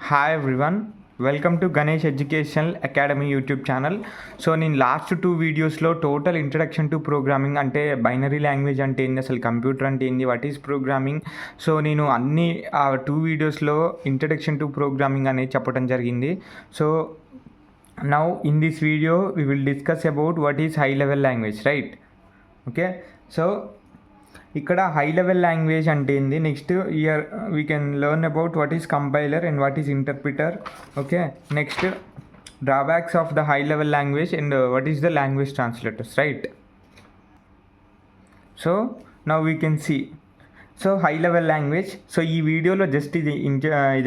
Hi everyone, welcome to Ganesh educational academy YouTube channel. So నేను last 2 వీడియోస్లో total introduction to programming అంటే binary language అంటే ఏంది, అసలు కంప్యూటర్ అంటే ఏంది, వాట్ ఈస్ ప్రోగ్రామింగ్. సో నేను అన్ని 2 వీడియోస్లో ఇంట్రడక్షన్ టు ప్రోగ్రామింగ్ అనేది చెప్పడం జరిగింది. So now in this video we will discuss about what is high level language, right? Okay, so ఇక్కడ హై లెవెల్ లాంగ్వేజ్ అంటే ఏంది, next year we can learn about what is compiler and what is interpreter. Okay, next drawbacks of the high level language and what is the language translators, right? So now we can see. So high level language, so ఈ వీడియోలో just ఇది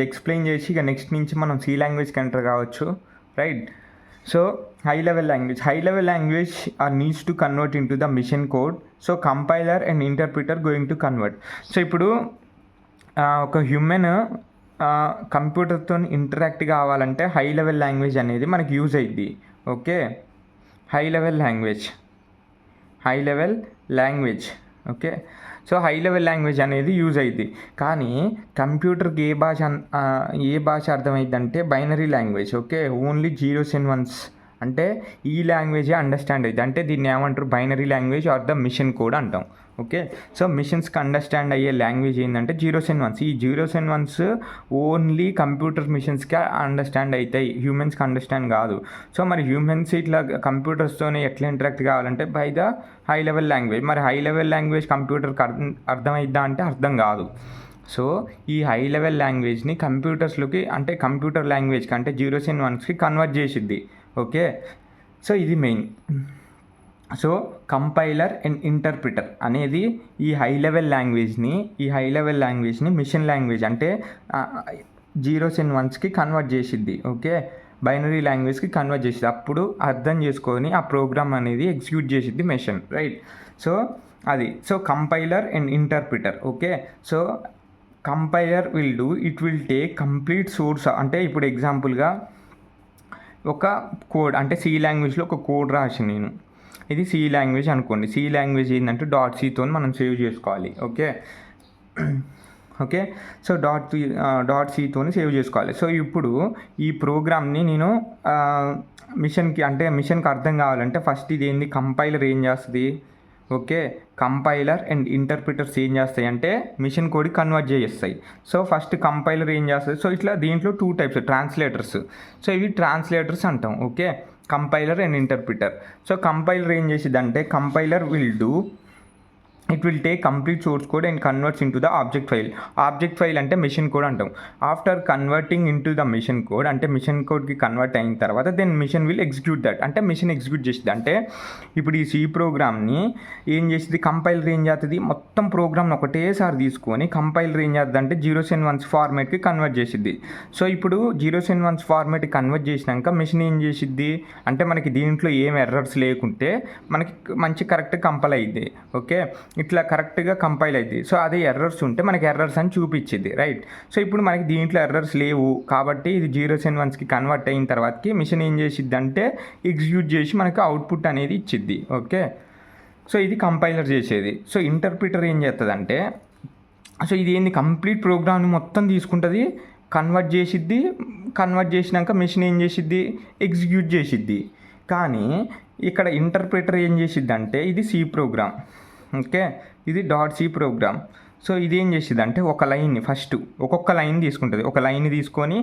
explain చేసి ఇక next నుంచి మనం C లాంగ్వేజ్కి enter కావచ్చు, right? So high level language are needs to convert into the machine code. So compiler and interpreter going to convert. So ఇప్పుడు ఒక హ్యూమన్ కంప్యూటర్తో ఇంటరాక్ట్ కావాలంటే హై లెవెల్ లాంగ్వేజ్ అనేది మనకి యూజ్ అయ్యిద్ది. Okay, high level language okay. So high level language అనేది use అయ్యిద్ది, కానీ కంప్యూటర్కి ఏ భాష అర్థమైంది అంటే binary language. Okay, only zeros and ones అంటే ఈ లాంగ్వేజే అండర్స్టాండ్ అయ్యింది. అంటే దీన్ని ఏమంటారు, binary language or the machine code అంటాం. ఓకే, సో మిషన్స్కి అండర్స్టాండ్ అయ్యే లాంగ్వేజ్ ఏంటంటే జీరోస్ అండ్ వన్స్. ఈ zeros and ones only computer మిషన్స్కి అండర్స్టాండ్ అవుతాయి, హ్యూమన్స్కి అండర్స్టాండ్ కాదు. సో మరి హ్యూమన్స్ ఇట్లా కంప్యూటర్స్తోనే ఎట్లా ఇంటరాక్ట్ కావాలంటే by the high level language. మరి హై లెవెల్ లాంగ్వేజ్ కంప్యూటర్కి అర్థమైద్దా అంటే అర్థం కాదు. సో ఈ హై లెవెల్ లాంగ్వేజ్ని కంప్యూటర్స్లోకి అంటే కంప్యూటర్ లాంగ్వేజ్కి అంటే జీరోస్ అండ్ వన్స్కి కన్వర్ట్ చేసిద్ది. ఓకే, సో ఇది main. So compiler and interpreter అనేది ఈ హై లెవెల్ లాంగ్వేజ్ని మిషన్ లాంగ్వేజ్ అంటే జీరోస్ అండ్ వన్స్కి కన్వర్ట్ చేసిద్ది. ఓకే, బైనరీ లాంగ్వేజ్కి కన్వర్ట్ చేసిద్ది. అప్పుడు అర్థం చేసుకొని ఆ ప్రోగ్రామ్ అనేది ఎగ్జిక్యూట్ చేసిద్ది మెషిన్, రైట్? సో అది. So compiler and interpreter. Okay, so compiler it will take complete source. అంటే ఇప్పుడు ఎగ్జాంపుల్గా ఒక కోడ్ అంటే సి లాంగ్వేజ్లో ఒక కోడ్ రాసి నేను, ఇది సి లాంగ్వేజ్ అనుకోండి. సి లాంగ్వేజ్ ఏంటంటే .c మనం సేవ్ చేసుకోవాలి. ఓకే, సో .c సేవ్ చేసుకోవాలి. సో ఇప్పుడు ఈ ప్రోగ్రామ్ని నేను మిషన్కి అర్థం కావాలంటే ఫస్ట్ ఇది ఏంది, కంపైలర్ ఏం చేస్తుంది. ఓకే, కంపైలర్ అండ్ ఇంటర్ప్రిటర్స్ ఏం చేస్తాయి అంటే మిషన్ కోడ్ కన్వర్ట్ చేస్తాయి. సో ఫస్ట్ కంపైలర్ ఏం చేస్తుంది, సో ఇట్లా దీంట్లో 2 టైప్స్ ట్రాన్స్లేటర్స్. సో ఇవి ట్రాన్స్లేటర్స్ అంటాం. Okay, compiler and interpreter. So compiler ఏం చేసిద్ది అంటే compiler it will take complete source code and converts into the object file అంటే మిషన్ కోడ్ అంటాం. After converting into the machine code అంటే machine కోడ్కి convert అయిన తర్వాత then machine will execute that అంటే మిషన్ ఎగ్జిక్యూట్ చేసింది. అంటే ఇప్పుడు ఈ సి ప్రోగ్రామ్ని ఏం చేసింది, కంపైలర్ ఏం చేస్తుంది, మొత్తం ప్రోగ్రామ్ని ఒకటేసారి తీసుకొని కంపైలర్ ఏం చేస్తుంది అంటే జీరోస్ అండ్ వన్స్ ఫార్మేట్కి కన్వర్ట్ చేసిద్ది. సో ఇప్పుడు జీరోస్ అండ్ వన్స్ ఫార్మేట్కి కన్వర్ట్ చేసినాక మిషన్ ఏం చేసిద్ది అంటే మనకి దీంట్లో ఏం ఎర్రర్స్ లేకుంటే మనకి మంచి కరెక్ట్ కంపైల్ అయ్యిద్ది. ఓకే, ఇట్లా కరెక్ట్గా కంపైల్ అవుతుంది. సో అదే ఎర్రర్స్ ఉంటే మనకి ఎర్రర్స్ అని చూపించింది, రైట్? సో ఇప్పుడు మనకి దీంట్లో ఎర్రర్స్ లేవు కాబట్టి ఇది జీరోస్ అండ్ వన్స్కి కన్వర్ట్ అయిన తర్వాతకి మిషన్ ఏం చేసిద్ది అంటే ఎగ్జిక్యూట్ చేసి మనకి అవుట్పుట్ అనేది ఇచ్చిద్ది. ఓకే, సో ఇది కంపైలర్ చేసేది. సో ఇంటర్ప్రిటర్ ఏం చేస్తుంది అంటే సో ఇది ఏంది, కంప్లీట్ ప్రోగ్రామ్ని మొత్తం తీసుకుంటుంది, కన్వర్ట్ చేసినాక మిషన్ ఏం చేసిద్ది, ఎగ్జిక్యూట్ చేసిద్ది. కానీ ఇక్కడ ఇంటర్ప్రిటర్ ఏం చేసిద్ది అంటే ఇది సి ప్రోగ్రామ్. ఓకే, ఇది .c ప్రోగ్రామ్. సో ఇది ఏం చేసిద్ది అంటే ఒక్కొక్క లైన్ తీసుకుంటుంది. ఒక లైన్ తీసుకొని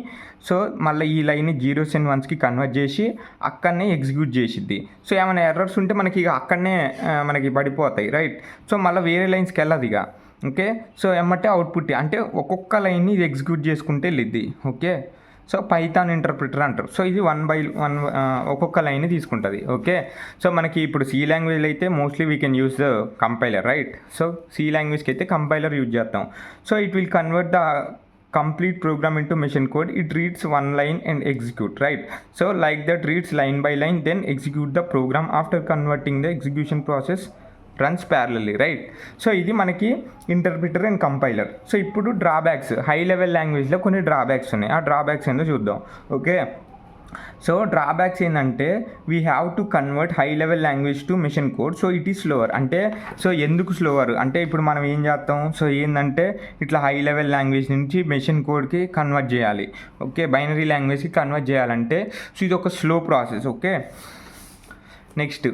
సో మళ్ళీ ఈ లైన్ని జీరోస్ అండ్ వన్స్కి కన్వర్ట్ చేసి అక్కడనే ఎగ్జిక్యూట్ చేసిద్ది. సో ఏమైనా ఎర్రర్స్ ఉంటే మనకి ఇక అక్కడనే మనకి పడిపోతాయి, రైట్? సో మళ్ళీ వేరే లైన్స్కి వెళ్ళదు ఇక. ఓకే, సో ఏమంటే అవుట్పుట్ అంటే ఒక్కొక్క లైన్ని ఇది ఎగ్జిక్యూట్ చేసుకుంటే వెళ్ళిద్ది. ఓకే, సో పైథాన్ ఇంటర్ప్రిటర్ అంటారు. సో ఇది 1 by 1 ఒక్కొక్క లైన్ తీసుకుంటుంది. ఓకే, సో మనకి ఇప్పుడు సి లాంగ్వేజ్లో అయితే mostly we can use the compiler, right? So C లాంగ్వేజ్కి అయితే కంపైలర్ యూజ్ చేస్తాం. So it will convert the complete program into machine code. It reads one line and execute, right? So like that reads line by line then execute the program. After converting the execution process runs parallelly, right? So ఇది మనకి interpreter and compiler. So ఇప్పుడు drawbacks, high level లాంగ్వేజ్లో కొన్ని drawbacks ఉన్నాయి. ఆ drawbacks ఏందో చూద్దాం. Okay, so drawbacks ఏంటంటే we have to convert high level language to machine code. So it is slower. అంటే సో ఎందుకు స్లోవర్ అంటే ఇప్పుడు మనం ఏం చేస్తాం, సో ఏంటంటే ఇట్లా హై లెవెల్ లాంగ్వేజ్ నుంచి మెషిన్ కోడ్కి కన్వర్ట్ చేయాలి. ఓకే, బైనరీ లాంగ్వేజ్కి కన్వర్ట్ చేయాలంటే సో ఇది ఒక slow process. Okay, next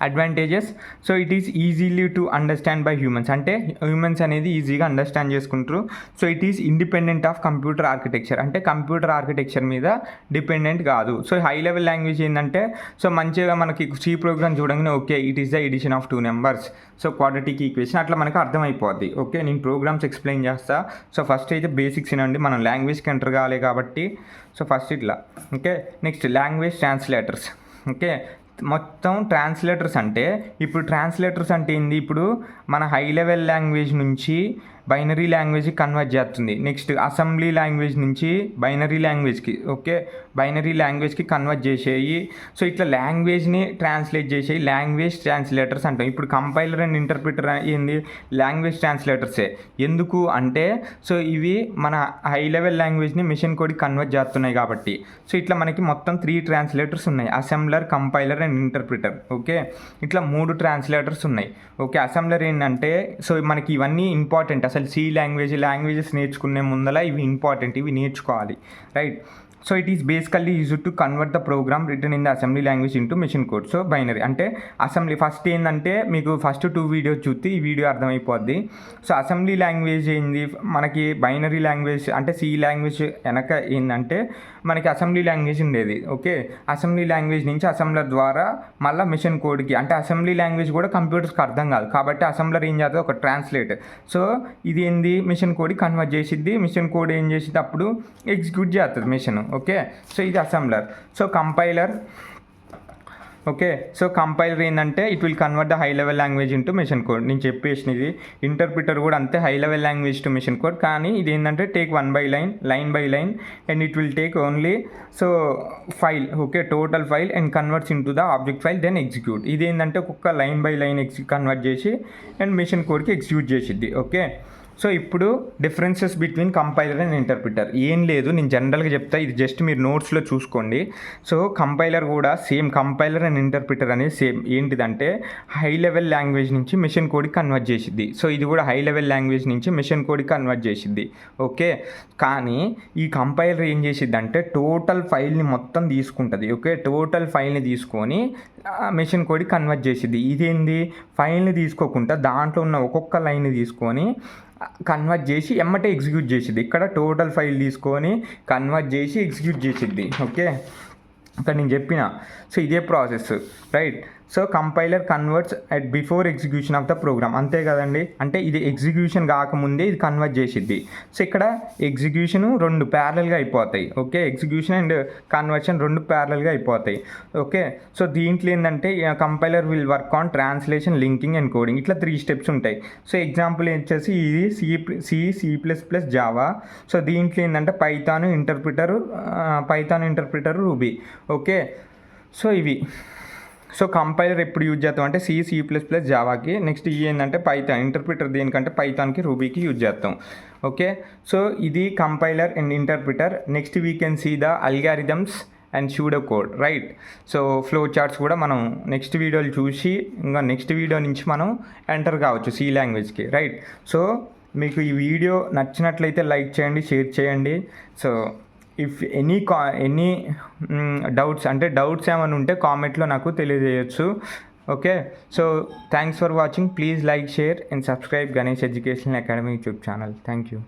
advantages. So it is easily to understand by humans. అంటే హ్యూమన్స్ అనేది ఈజీగా అండర్స్టాండ్ చేసుకుంటారు. So it is independent of computer architecture. అంటే కంప్యూటర్ ఆర్కిటెక్చర్ మీద డిపెండెంట్ కాదు. సో హై లెవెల్ లాంగ్వేజ్ ఏంటంటే సో మంచిగా మనకి సి ప్రోగ్రామ్ చూడంగానే okay it is the addition of 2 numbers, so quadratic equation అట్లా మనకు అర్థమైపోద్ది. ఓకే, నేను ప్రోగ్రామ్స్ ఎక్స్ప్లెయిన్ చేస్తా. సో ఫస్ట్ అయితే బేసిక్స్ వినండి, మనం లాంగ్వేజ్కి ఎంటర్ కావాలి కాబట్టి. సో ఫస్ట్ ఇట్లా. Okay, next language translators. Okay, మొత్తం ట్రాన్స్లేటర్స్ అంటే ఇప్పుడు ట్రాన్స్లేటర్స్ అంటే ఏంది, ఇప్పుడు మన హై లెవెల్ లాంగ్వేజ్ నుంచి బైనరీ లాంగ్వేజ్కి కన్వర్ట్ చేస్తుంది. నెక్స్ట్ అసెంబ్లీ లాంగ్వేజ్ నుంచి బైనరీ లాంగ్వేజ్కి, ఓకే బైనరీ లాంగ్వేజ్కి కన్వర్ట్ చేసేయి. సో ఇట్లా లాంగ్వేజ్ని ట్రాన్స్లేట్ చేసేయి లాంగ్వేజ్ ట్రాన్స్లేటర్స్ అంటాం. ఇప్పుడు కంపైలర్ అండ్ ఇంటర్ప్రిటర్ ఏంది, లాంగ్వేజ్ ట్రాన్స్లేటర్సే. ఎందుకు అంటే సో ఇవి మన హై లెవెల్ లాంగ్వేజ్ని మిషన్ కోడ్కి కన్వర్ట్ చేస్తున్నాయి కాబట్టి. సో ఇట్లా మనకి మొత్తం 3 ట్రాన్స్లేటర్స్ ఉన్నాయి, assembler, compiler and interpreter. Okay, ఇట్లా 3 ట్రాన్స్లేటర్స్ ఉన్నాయి. ఓకే, అసెంబ్లర్ ఏంటంటే సో మనకి ఇవన్నీ ఇంపార్టెంట్. అసలు సి లాంగ్వేజెస్ నేర్చుకునే ముందల ఇవి ఇంపార్టెంట్, ఇవి నేర్చుకోవాలి, right. So it is basically used to convert the program written in the assembly language into machine code. So binary అంటే అసెంబ్లీ ఫస్ట్ ఏంటంటే మీకు ఫస్ట్ 2 వీడియోస్ చూస్తే ఈ వీడియో అర్థమైపోద్ది. సో అసెంబ్లీ లాంగ్వేజ్ ఏంది, మనకి బైనరీ లాంగ్వేజ్ అంటే సి లాంగ్వేజ్ వెనక ఏంటంటే మనకి అసెంబ్లీ లాంగ్వేజ్ ఉండేది. ఓకే, అసెంబ్లీ లాంగ్వేజ్ నుంచి అసెంబ్లర్ ద్వారా మళ్ళీ మెషిన్ కోడ్కి, అంటే అసెంబ్లీ లాంగ్వేజ్ కూడా కంప్యూటర్స్కి అర్థం కాదు కాబట్టి అసెంబ్లర్ ఏం చేస్తుంది, ఒక ట్రాన్స్లేట్. సో ఇది ఏంది, మిషన్ కోడ్కి కన్వర్ట్ చేసిద్ది. మిషన్ కోడ్ ఏం చేసిద్ది, అప్పుడు ఎగ్జిక్యూట్ చేస్తుంది మిషన్. ఓకే, సో ఇది assembler. So compiler. Okay, so compiler ఏంటంటే it will convert the high level language into machine code. నేను చెప్పేసినది ఇంటర్ప్రిటర్ కూడా అంతే, high level language to machine code. కానీ ఇది ఏంటంటే take 1 by line by line and it will take only so file. Okay, total file and converts into the object file then execute. ఇది ఏంటంటే ఒక్కొక్క లైన్ బై లైన్ కన్వర్ట్ చేసి and machine కోడ్కి execute చేసిద్ది. Okay, so ఇప్పుడు differences between compiler and interpreter ఏం లేదు, నేను జనరల్గా చెప్తా, ఇది జస్ట్ మీరు నోట్స్లో చూసుకోండి. సో కంపైలర్ కూడా సేమ్, కంపైలర్ అండ్ ఇంటర్ప్రిటర్ అనేది సేమ్. ఏంటిదంటే హై లెవెల్ లాంగ్వేజ్ నుంచి మెషిన్ కోడ్కి కన్వర్ట్ చేసిద్ది. సో ఇది కూడా హై లెవెల్ లాంగ్వేజ్ నుంచి మెషిన్ కోడ్కి కన్వర్ట్ చేసిద్ది. ఓకే, కానీ ఈ కంపైలర్ ఏం చేసిద్దంటే టోటల్ ఫైల్ని మొత్తం తీసుకుంటుంది. ఓకే, టోటల్ ఫైల్ని తీసుకొని మెషిన్ కోడ్కి కన్వర్ట్ చేసిద్ది. ఇదేంది, ఫైల్ని తీసుకోకుండా దాంట్లో ఉన్న ఒక్కొక్క లైన్ని తీసుకొని కన్వర్ట్ చేసి ఎమ్మటే ఎగ్జిక్యూట్ చేసిద్ది. ఇక్కడ టోటల్ ఫైల్ తీసుకొని కన్వర్ట్ చేసి ఎగ్జిక్యూట్ చేసిద్ది. ఓకే, ఇక్కడ నేను చెప్పిన సో ఇదే process, right. So compiler converts at before execution of the program, అంతే కదండి. అంటే ఇది ఎగ్జిక్యూషన్ కాకముందే ఇది కన్వర్ట్ చేసిద్ది. సో ఇక్కడ ఎగ్జిక్యూషన్ 2 ప్యారలల్గా అయిపోతాయి. ఓకే, ఎగ్జిక్యూషన్ అండ్ కన్వర్షన్ 2 ప్యారలల్గా అయిపోతాయి. ఓకే, సో దీంట్లో ఏంటంటే compiler will work on translation, linking and coding, ఇట్లా 3 స్టెప్స్ ఉంటాయి. సో ఎగ్జాంపుల్ వచ్చేసి ఇది C++, జావా. సో దీంట్లో ఏంటంటే Python interpreter, ruby. Okay, so ఇవి. సో కంపైలర్ ఎప్పుడు యూజ్ చేస్తాం అంటే C++, జావాకి. నెక్స్ట్ ఈ ఏంటంటే పైథాన్, ఇంటర్ప్రిటర్ దేనికంటే పైథాన్కి, రూబీకి యూజ్ చేస్తాం. ఓకే, సో ఇది compiler and interpreter. Next we can see the algorithms and pseudo code, right. So flow charts కూడా మనం నెక్స్ట్ వీడియోలు చూసి ఇంకా నెక్స్ట్ వీడియో నుంచి మనం ఎంటర్ కావచ్చు సి లాంగ్వేజ్కి, రైట్. సో మీకు ఈ వీడియో నచ్చినట్లయితే లైక్ చేయండి, షేర్ చేయండి. సో ఇఫ్ ఎనీ డౌట్స్ ఏమైనా ఉంటే కామెంట్లో నాకు తెలియజేయచ్చు. Okay, so thanks for watching. Please like, share and subscribe Ganesh education academy YouTube channel. Thank you.